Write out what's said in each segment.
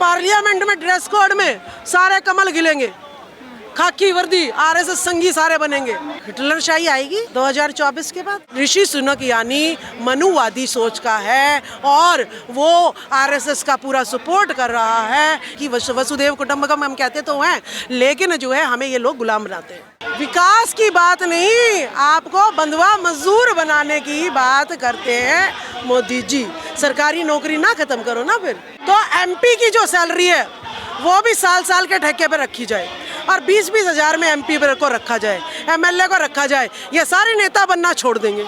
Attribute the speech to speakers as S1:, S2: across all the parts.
S1: Parliament में dress code में सारे कमल खिलेंगे, खाकी वर्दी, आरएसएस संगी सारे बनेंगे। हिटलरशाही आएगी 2024 के बाद। ऋषि सुनक यानी मनुवादी सोच का है और वो आरएसएस का पूरा सपोर्ट कर रहा है कि वसुदेव कुटुंबकम हम कहते तो हैं, लेकिन जो है हमें ये लोग गुलाम बनाते हैं। विकास की बात नहीं, आपको बंधुआ मजदूर बनाने की बात करते हैं मोदी जी। सरकारी नौकरी ना खत्म करो ना फिर। तो एमपी की जो सैलरी है वो भी साल साल के ठेके पे रखी जाए और 20-20 हज़ार में एमपी को रखा जाए, एमएलए को रखा जाए, ये सारे नेता बनना छोड़ देंगे।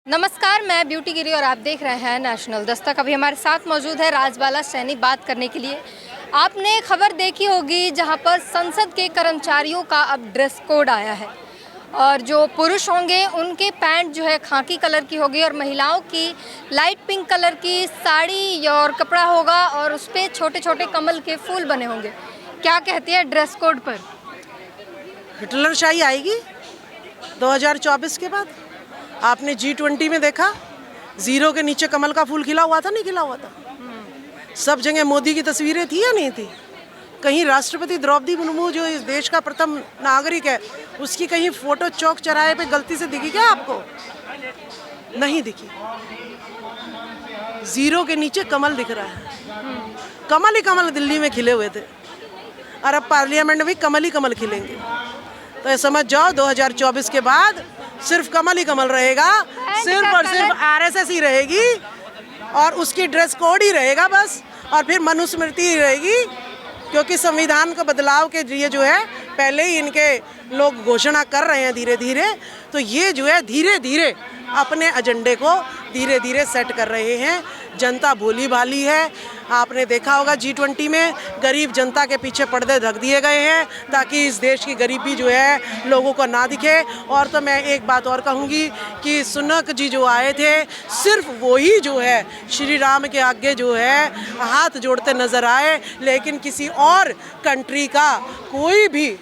S2: नमस्कार, मैं ब्यूटी गिरी और आप देख रहे हैं नेशनल दस्तक। अभी हमारे साथ मौजूद है राजबाला सैनी बात करने के लिए। आपने खबर देखी होगी जहां पर संसद के कर्मचारियों का अब ड्रेस कोड आया है और जो पुरुष होंगे उनके पैंट जो है खाकी कलर की होगी और महिलाओं की लाइट पिंक कलर की साड़ी और कपड़ा होगा और उस पर छोटे छोटे कमल के फूल बने होंगे। क्या कहते हैं ड्रेस कोड पर?
S1: हिटलरशाही आएगी 2024 के बाद। आपने G20 में देखा, जीरो के नीचे कमल का फूल खिला हुआ था, नहीं खिला हुआ था? सब जगह मोदी की तस्वीरें थी या नहीं थी? कहीं राष्ट्रपति द्रौपदी मुर्मू जो इस देश का प्रथम नागरिक है, उसकी कहीं फोटो चौक चौराहे पे गलती से दिखी क्या आपको? नहीं दिखी। जीरो के नीचे कमल दिख रहा है। कमल ही कमल दिल्ली में खिले हुए थे और अब पार्लियामेंट में भी कमल ही कमल खिलेंगे। तो ये समझ जाओ 2024 के बाद सिर्फ कमल ही कमल रहेगा, सिर्फ और सिर्फ आरएसएस ही रहेगी और उसकी ड्रेस कोड ही रहेगा बस। और फिर मनुस्मृति ही रहेगी, क्योंकि संविधान का बदलाव के लिए जो है पहले ही इनके लोग घोषणा कर रहे हैं धीरे धीरे। तो ये जो है धीरे धीरे अपने एजेंडे को धीरे धीरे सेट कर रहे हैं। जनता भोली भाली है। आपने देखा होगा G20 में गरीब जनता के पीछे पर्दे ढक दिए गए हैं ताकि इस देश की गरीबी जो है लोगों को ना दिखे। और तो मैं एक बात और कहूँगी कि सुनक जी जो आए थे, सिर्फ वही जो है श्री राम के आगे जो है हाथ जोड़ते नज़र आए, लेकिन किसी और कंट्री का कोई भी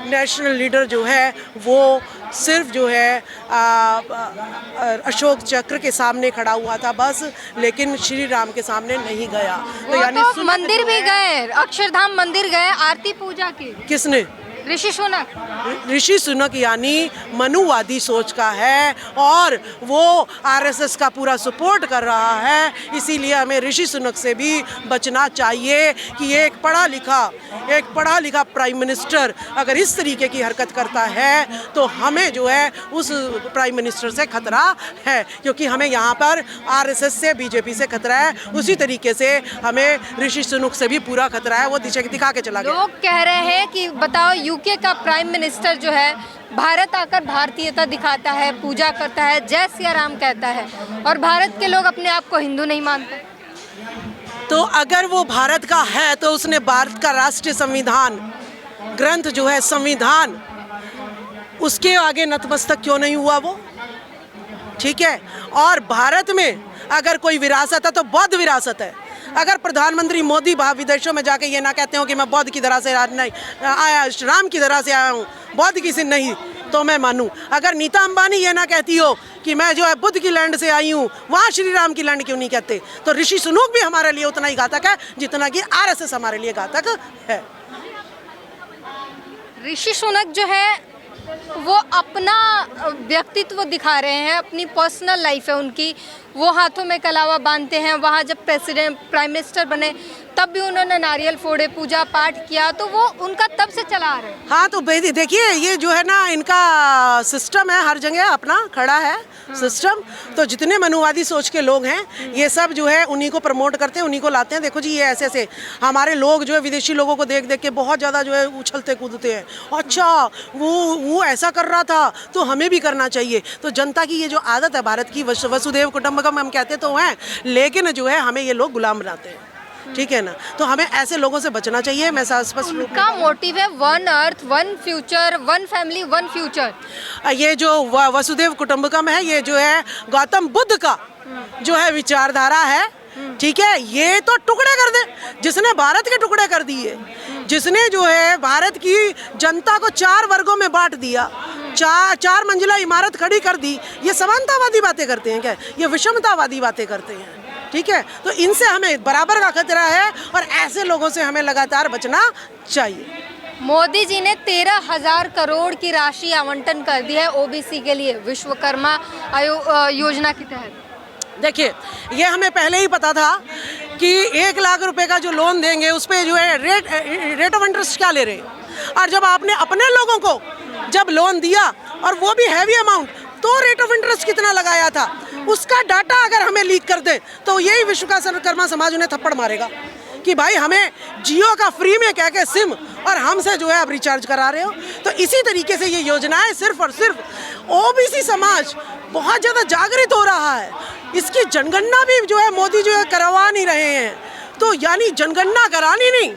S1: नेशनल लीडर जो है वो सिर्फ जो है अशोक चक्र के सामने खड़ा हुआ था बस, लेकिन श्री राम के सामने नहीं गया।
S2: तो यानी तो मंदिर भी गए, अक्षरधाम मंदिर गए, आरती पूजा की।
S1: किसने?
S2: ऋषि सुनक।
S1: ऋषि सुनक यानी मनुवादी सोच का है और वो आरएसएस का पूरा सपोर्ट कर रहा है। इसीलिए हमें ऋषि सुनक से भी बचना चाहिए कि एक पढ़ा लिखा प्राइम मिनिस्टर अगर इस तरीके की हरकत करता है तो हमें जो है उस प्राइम मिनिस्टर से खतरा है, क्योंकि हमें यहाँ पर आरएसएस से, बीजेपी से खतरा है। उसी तरीके से हमें ऋषि सुनक से भी पूरा खतरा है। वो दिखा के चला गया।
S2: लोग कह रहे हैं कि बताओ, यूके का प्राइम मिनिस्टर जो है भारत आकर भारतीयता दिखाता है, पूजा करता है, जय सिया राम कहता है और भारत के लोग अपने आप को हिंदू नहीं मानते।
S1: तो अगर वो भारत का है तो उसने भारत का राष्ट्रीय संविधान ग्रंथ जो है, संविधान, उसके आगे नतमस्तक क्यों नहीं हुआ वो? ठीक है। और भारत में अगर कोई विरासत है तो बौद्ध विरासत है। अगर प्रधानमंत्री मोदी विदेशों में जाके ये ना कहते हो कि मैं बौद्ध की तरह से नहीं आया, राम की तरह से आया हूँ, बौद्ध की से नहीं, तो मैं मानूं। अगर नीता अंबानी ये ना कहती हो कि मैं जो है बुद्ध की लैंड से आई हूँ, वहाँ श्री राम की लैंड क्यों नहीं कहते? तो ऋषि सुनक भी हमारे लिए उतना ही घातक है जितना कि आरएसएस हमारे लिए घातक है।
S2: ऋषि सुनक जो है वो अपना व्यक्तित्व दिखा रहे हैं, अपनी पर्सनल लाइफ है उनकी। वो हाथों में कलावा बांधते हैं। वहाँ जब प्रेसिडेंट प्राइम मिनिस्टर बने तब भी उन्होंने नारियल फोड़े, पूजा पाठ किया, तो वो उनका तब से चला आ रहे हैं।
S1: हाँ, तो देखिए ये जो है ना इनका सिस्टम है, हर जगह अपना खड़ा है सिस्टम। तो जितने मनुवादी सोच के लोग हैं ये सब जो है उन्हीं को प्रमोट करते हैं, उन्हीं को लाते हैं। देखो जी, ये ऐसे ऐसे हमारे लोग जो है विदेशी लोगों को देख देख के बहुत ज़्यादा जो है उछलते कूदते हैं। अच्छा, वो ऐसा कर रहा था तो हमें भी करना चाहिए। तो जनता की ये जो आदत है भारत की, वसुदेव कुटुंबकम हम कहते तो हैं, लेकिन जो है हमें ये लोग गुलाम बनाते हैं। ठीक है ना? तो हमें ऐसे लोगों से बचना चाहिए। मैं स्पष्ट रूप
S2: का मोटिव है one earth, one future, one family, one future.
S1: ये जो वसुदेव कुटुंबकम है, ये जो है गौतम बुद्ध का जो है विचारधारा है। ठीक है, ये तो टुकड़े कर दे, जिसने भारत के टुकड़े कर दिए, जिसने जो है भारत की जनता को 4 वर्गों में बांट दिया, 4 मंजिला इमारत खड़ी कर दी। ये समानतावादी बातें करते हैं क्या? ये विषमतावादी बातें करते हैं। ठीक है, तो इनसे हमें बराबर का खतरा है और ऐसे लोगों से हमें लगातार बचना चाहिए।
S2: मोदी जी ने 13,000 करोड़ की राशि आवंटन कर दी है ओबीसी के लिए विश्वकर्मा योजना के तहत।
S1: देखिए, ये हमें पहले ही पता था कि 1 लाख रुपए का जो लोन देंगे उस पर जो है रेट ऑफ इंटरेस्ट क्या ले रहे हैं, और जब आपने अपने लोगों को जब लोन दिया और वो भी हैवी अमाउंट, तो रेट ऑफ इंटरेस्ट कितना लगाया था उसका डाटा अगर हमें लीक कर दे तो यही विश्वकर्मा समाज उन्हें थप्पड़ मारेगा कि भाई हमें जियो का फ्री में कह के सिम और हमसे जो है आप रिचार्ज करा रहे हो। तो इसी तरीके से ये योजनाएं सिर्फ और सिर्फ ओबीसी समाज बहुत ज़्यादा जागृत हो रहा है, इसकी जनगणना भी जो है मोदी जो है करवा नहीं रहे हैं, तो यानी जनगणना करानी नहीं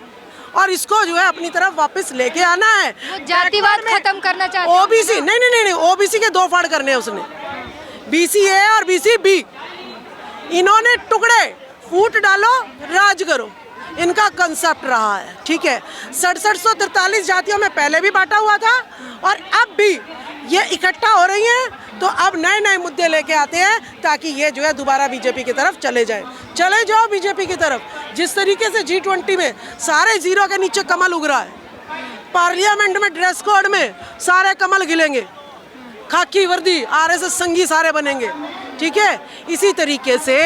S1: और इसको जो है अपनी तरफ वापस लेके आना है।
S2: जातिवाद खत्म करना चाहते हैं
S1: ओबीसी नहीं, ओबीसी के 2 फाड़ करने हैं उसने, BCA और BCB, इन्होंने टुकड़े फूट डालो राज करो, इनका कंसेप्ट रहा है। ठीक है, 6743 जातियों में पहले भी बांटा हुआ था और अब भी ये इकट्ठा हो रही हैं, तो अब नए नए मुद्दे लेके आते हैं ताकि ये जो है दोबारा बीजेपी की तरफ चले जाओ बीजेपी की तरफ। जिस तरीके से G20 में सारे जीरो के नीचे कमल उग रहा है, पार्लियामेंट में ड्रेस कोड में सारे कमल खिलेंगे, खाकी वर्दी RSS संगी सारे बनेंगे। ठीक है, इसी तरीके से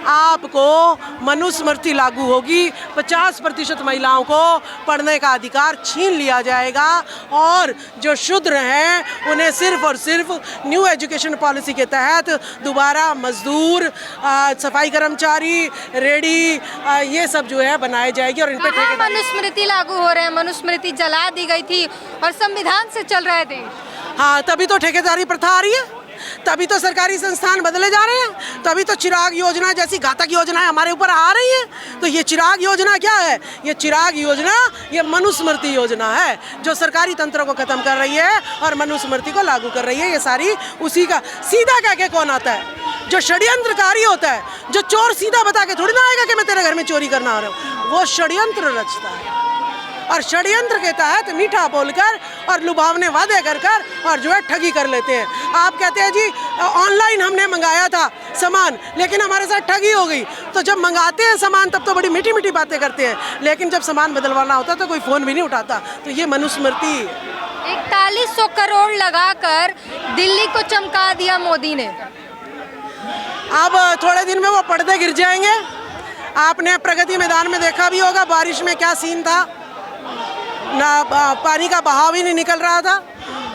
S1: आपको मनुस्मृति लागू होगी, 50% महिलाओं को पढ़ने का अधिकार छीन लिया जाएगा और जो शूद्र हैं उन्हें सिर्फ और सिर्फ न्यू एजुकेशन पॉलिसी के तहत दोबारा मजदूर, सफाई कर्मचारी, रेडी, ये सब जो है बनाए जाएगी और इन पर
S2: मनुस्मृति लागू हो रहे हैं। मनुस्मृति जला दी गई थी और संविधान से चल रहे थे।
S1: हाँ, तभी तो ठेकेदारी प्रथा आ रही है, तभी तो सरकारी संस्थान बदले जा रहे हैं, तभी तो चिराग योजना जैसी घातक योजनाएं हमारे ऊपर आ रही हैं। तो ये चिराग योजना क्या है? ये चिराग योजना ये मनुस्मृति योजना है जो सरकारी तंत्र को खत्म कर रही है और मनुस्मृति को लागू कर रही है। ये सारी उसी का सीधा कह के कौन आता है? जो षड्यंत्रकारी होता है, जो चोर सीधा बता के थोड़ी ना आएगा कि मैं तेरे घर में चोरी करना आ रहा हूँ, वो षड्यंत्र रचता है और षड्यंत्र के तहत मीठा बोलकर और लुभावने वादे कर और जो है ठगी कर लेते हैं। आप कहते हैं जी ऑनलाइन हमने मंगाया था सामान लेकिन हमारे साथ ठगी हो गई, तो जब मंगाते हैं सामान तब तो बड़ी मीठी मीठी बातें करते हैं, लेकिन जब सामान बदलवाना होता तो कोई फ़ोन भी नहीं उठाता। तो ये मनुस्मृति
S2: 4100 करोड़ लगाकर दिल्ली को चमका दिया मोदी ने।
S1: अब थोड़े दिन में वो पर्दे गिर जाएंगे। आपने प्रगति मैदान में देखा भी होगा बारिश में क्या सीन था, ना पानी का बहाव ही नहीं निकल रहा था।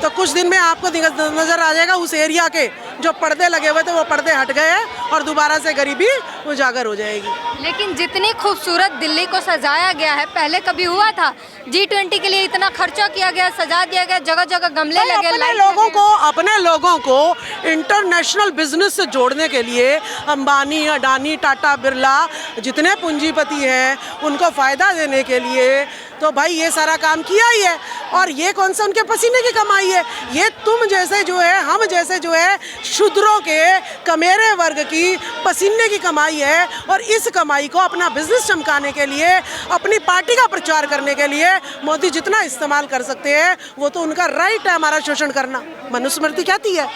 S1: तो कुछ दिन में आपको नज़र आ जाएगा उस एरिया के जो पर्दे लगे हुए थे वो पर्दे हट गए हैं और दोबारा से गरीबी उजागर हो जाएगी। लेकिन
S2: जितनी खूबसूरत दिल्ली को सजाया गया है, पहले कभी हुआ था? G20 के लिए इतना खर्चा किया गया, सजा दिया गया, जगह जगह गमले लगे,
S1: अपने लोगों को इंटरनेशनल बिजनेस से जोड़ने के लिए अंबानी, अडानी, टाटा, बिरला जितने पूंजीपति हैं उनको फ़ायदा देने के लिए तो भाई ये सारा काम किया ही है। और ये कौन सा उनके पसीने की कमाई है? ये तुम जैसे जो है, हम जैसे जो है शूद्रों के, कमेरे वर्ग की पसीने की कमाई है। और इस कमाई को अपना बिजनेस चमकाने के लिए, अपनी पार्टी का प्रचार करने के लिए मोदी जितना इस्तेमाल कर सकते हैं वो तो उनका राइट है हमारा शोषण करना। मनुस्मृति कहती है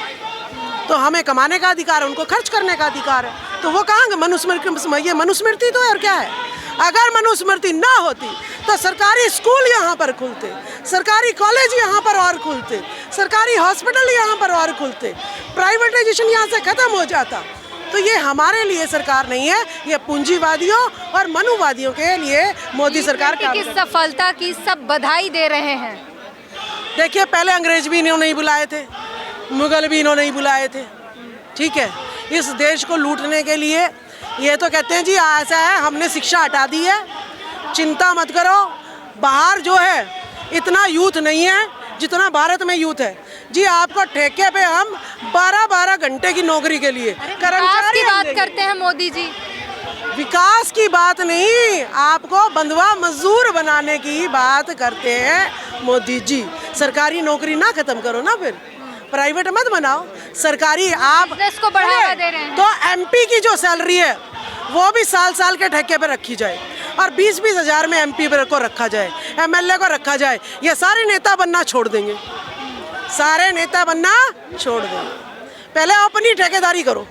S1: तो हमें कमाने का अधिकार है, उनको खर्च करने का अधिकार है। तो वो कहाँ मनुस्मृति? ये मनुस्मृति तो और क्या है? अगर मनुस्मृति ना होती तो सरकारी स्कूल यहाँ पर खुलते, सरकारी कॉलेज यहाँ पर और खुलते, सरकारी हॉस्पिटल यहाँ पर और खुलते, प्राइवेटाइजेशन यहाँ से खत्म हो जाता। तो ये हमारे लिए सरकार नहीं है, ये पूंजीवादियों और मनुवादियों के लिए मोदी सरकार
S2: की सफलता की सब बधाई दे रहे हैं।
S1: देखिए, पहले अंग्रेज भी इन्होंने ही बुलाए थे, मुगल भी इन्होंने ही बुलाए थे। ठीक है, इस देश को लूटने के लिए ये तो कहते हैं जी ऐसा है, हमने शिक्षा हटा दी है, चिंता मत करो, बाहर जो है इतना यूथ नहीं है जितना भारत में यूथ है जी। आपको ठेके पे हम 12-12 घंटे की नौकरी के लिए
S2: कर्मचारी की बात करते हैं मोदी जी।
S1: विकास की बात नहीं, आपको बंधुआ मजदूर बनाने की बात करते हैं मोदी जी। सरकारी नौकरी ना खत्म करो ना, फिर प्राइवेट मत बनाओ, सरकारी आप
S2: को बढ़ावा दे रहे हैं।
S1: तो MP की जो सैलरी है वो भी साल के ठेके पे रखी जाए और 20-20 हज़ार में MP को रखा जाए, MLA को रखा जाए। ये सारे नेता बनना छोड़ देंगे, सारे नेता बनना छोड़ देंगे। पहले अपनी ठेकेदारी करो,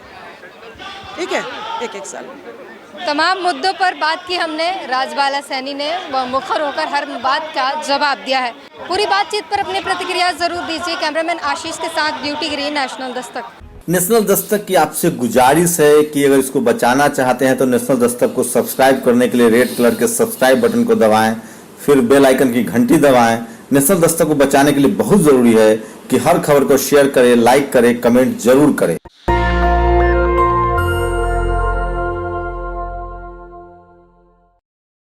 S1: ठीक है। एक साल में।
S2: तमाम मुद्दों पर बात की हमने। राजबाला सैनी ने मुखर होकर हर बात का जवाब दिया है। पूरी बातचीत पर अपनी प्रतिक्रिया जरूर दीजिए। कैमरामैन आशीष के साथ ब्यूटी गिरी, नेशनल दस्तक।
S3: नेशनल दस्तक की आपसे गुजारिश है कि अगर इसको बचाना चाहते हैं तो नेशनल दस्तक को सब्सक्राइब करने के लिए रेड कलर के सब्सक्राइब बटन को दबाएं, फिर बेल आइकन की घंटी दबाएं। नेशनल दस्तक को बचाने के लिए बहुत जरूरी है कि हर खबर को शेयर करें, लाइक करें, कमेंट जरूर करें।